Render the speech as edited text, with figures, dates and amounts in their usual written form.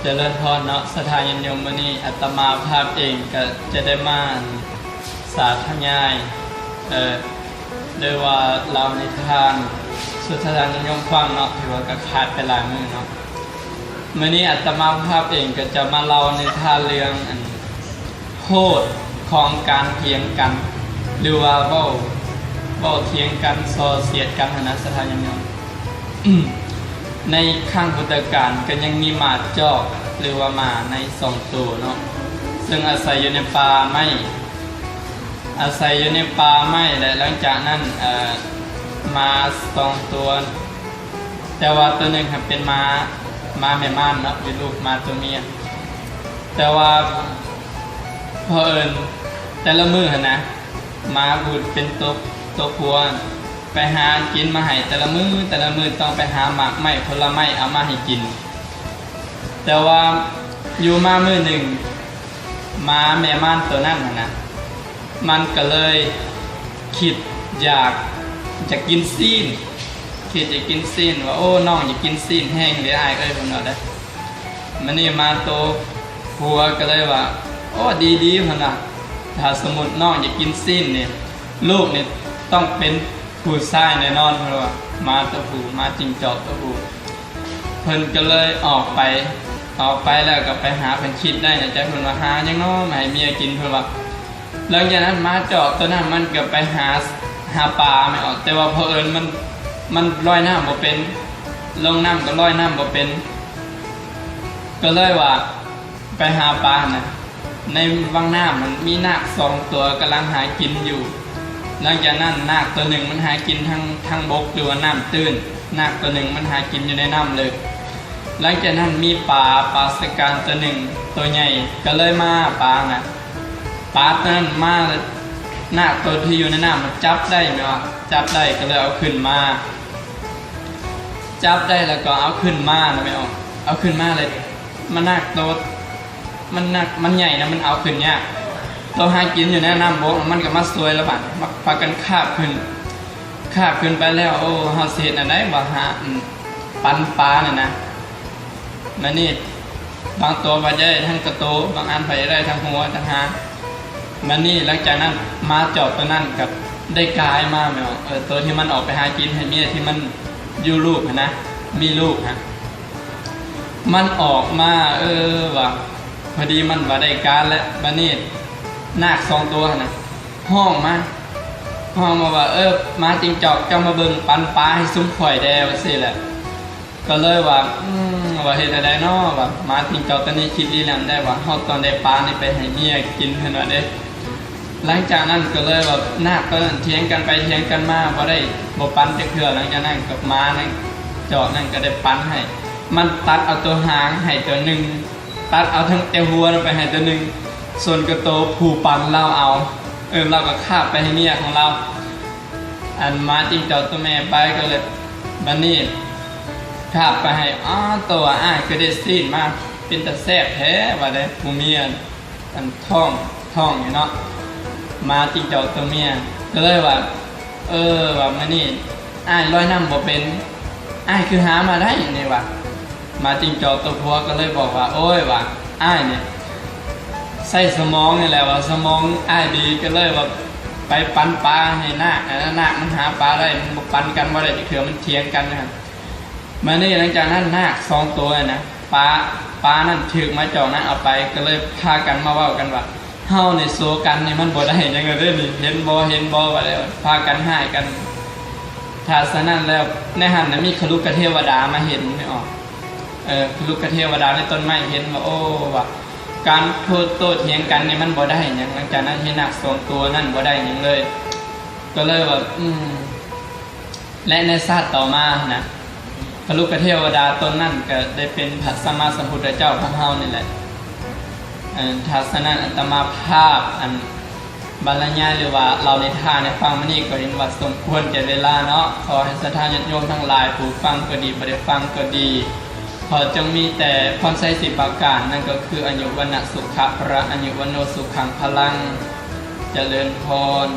เจริญพรเนาะสถานยมวันนี้อาตมาภาพเองก็จะได้มาสาธยายโดยว่าเราในทานสุทธานยมฟังเนาะถือว่าก็ขาดไปหลายมือเนาะวันนี้อาตมาภาพเองก็จะมาเล่าในทานเรื่องโทษของการเถียงกันหรือว่าเบ้าเถียงกันโซเสียดกันนะสถานยมในข้างพุทธกาลก็ยังมีหมาจอกหรือว่าหมาใน2 ตัวเนาะซึ่งอาศัยอยู่ในป่าไม้และหลังจากนั้นมา2 ตัวแต่ว่าตัวหนึ่งเป็นม้าแม่ม่านเนาะเป็นลูกม้าตัวเมียแต่ว่าพอแต่ละมือนะม้าบุตรเป็นตัวผัวไปหากินมาให้แต่ละมือต้องไปหาหมากไม้ผลไม้เอามาให้กินแต่ว่าอยู่มามือหนึ่งม้าแม่ม่านตัวนั้นนะมันก็เลยคิดอยากจะกินซีนว่าโอ้น้องอยากกินซีนแห้งหรืออะไรผมเอาได้มันนี่มาโตผัวก็เลยว่าโอ้ดีๆมันนะถ้าสมมติน้องอยากกินซีนเนี่ยลูกเนี่ยต้องเป็นผู้ชายแน่นอนเพราะว่ามาตัวผู้มาจิงจอกตัวผู้เพิ่นก็เลยออกไปแล้วก็ไปหาเพิ่นคิดได้นะจ๊ะเพิ่นว่าหายังน้อให้เมียกินเพิ่นว่าหลังจากนั้นมาจอกตัวนั้นมันก็ไปหาปลาไม่ออกแต่ว่าเพอมันลอยน้ำบ่เป็นลงน้ำก็ลอยน้ำบ่เป็นก็เลยว่าไปหาปลานะในวังน้ำมันมีนาค2 ตัวกำลังหากินอยู่หลังจากนั้นนาคตัวหนึ่งมันหากินทั้งบกหรือว่าน้ำตื้นนาคตัวหนึ่งมันหากินอยู่ในน้ำเลยหลังจากนั้นมีปลาสการตัวหนึ่งตัวใหญ่ก็เลยมาปลาตัวนั้นมานาคตัวที่อยู่ในน้ำมันจับได้ไหมวะจับได้ก็เลยเอาขึ้นมาจับได้แล้วก็เอาขึ้นมาไม่ออกเอาขึ้นมาเลยมันนาคตัวมันใหญ่นะมันเอาขึ้นยากตัวหากินอยู่ในน้ำบกมันก็มาสวยแล้วบัดมาพากันคาบขึ้นไปแล้วโอ้เฮาสิเฮ็ดอันใดบ่หาปันปลาเนี่ยนะนั่นนี่บางตัวบ่ได้ทั้งกระโตบางอันไปได้ทั้งหัวทั้งหางมันนี่หลังจากนั้นมาจอบตัวนั้นกับได้กลายมาแม่ตัวที่มันออกไปหากินให้เมียที่มันอยู่ลูกนะมีลูกฮะมันออกมาว่าพอดีมันว่าได้การแล้วบัดนี้นาค2 ตัวนะห้องมาว่ามาจิงจอกจะมาเบิ่งปันปลาให้ซุ้มข่อยแดวสิแหละก็เลยว่าเฮ็ดอะไรเนาะว่ามาจิงจอกตัวนี้คิดดีแล้วได้ว่าเฮาตอนได้ปลานี่ไปให้เมียกินเพิ่นว่าเด้หลังจากนั้นก็เลยว่านาคตัวนั้นเถียงกันไปเถียงกันมาบ่ปันจักเทื่อหลังจากนั้นกับม้านั้นจอกนั้นก็ได้ปันให้มันตัดเอาตัวหางให้ตัวหนึ่งตัดเอาทั้งแต่หัวไปให้ตัวหนึ่งส่วนกระโตผู้ปันเราเอาเราก็คาบไปให้เมียของเราอันมาจิงจอกตัวแม่ไปก็เลยบัดนี้คาบไปให้ตัวก็ได้ซีนมาเป็นตะแซ่บแท้ว่าได้ผู้เมียอันท้องอยู่เนาะมาจิงจอกตัวเมียก็เลยว่าว่ามื้อนี้ลอยน้ำบ่เป็นคือหามาได้อย่างนี้ว่ะมาจิงจอกตัวผัวก็เลยบอกว่าโอ้ยว่าเนี่ยใส่สมองนี่แหละว่าสมองดีก็เลยว่าไปปันปลาให้นาคมันหาปลาได้มันปันกันว่าได้จะเถื่อมันเถียงกันนะครับมานี่หลังจากนั้นนาค2 ตัวนะปลานั่นถึกมาจอกนั้นเอาไปก็เลยพากันมาเว้ากันว่าเฮาในโซกันนี่มันบ่ได้ยังไงเด้อนี่เห็นบ่ว่าแล้วพากันหายกันถ้าฉะนั้นแล้วในหันน่ะมีครุกเทวดามาเห็นไม่ออกครุกเทวดาในต้นไม้เห็นว่าโอ้ว่าการโต้เถียงกันนี่มันบ่ได้หยังหลังจากนั้นที่นาค2 ตัวนั่นบ่ได้หยังเลยก็เลยว่าและในชาติต่อมานะครุกเทวดาตนนั้นก็ได้เป็นพระสัมมาสัมพุทธเจ้าของเฮานี่แหละทัศนะอัตมาภาพบรรยายหรือว่าเราในทานในฟังมานี่ก็เห็นว่าสมควรแก่เวลาเนาะขอให้ศรัทธาญาติโยมทั้งหลายผู้ฟังก็ดีบ่ได้ฟังก็ดีขอจงมีแต่พรไส10 ประการนั่นก็คืออายุวนะสุขะพระอายุวโนสุขังพลังเจริญพร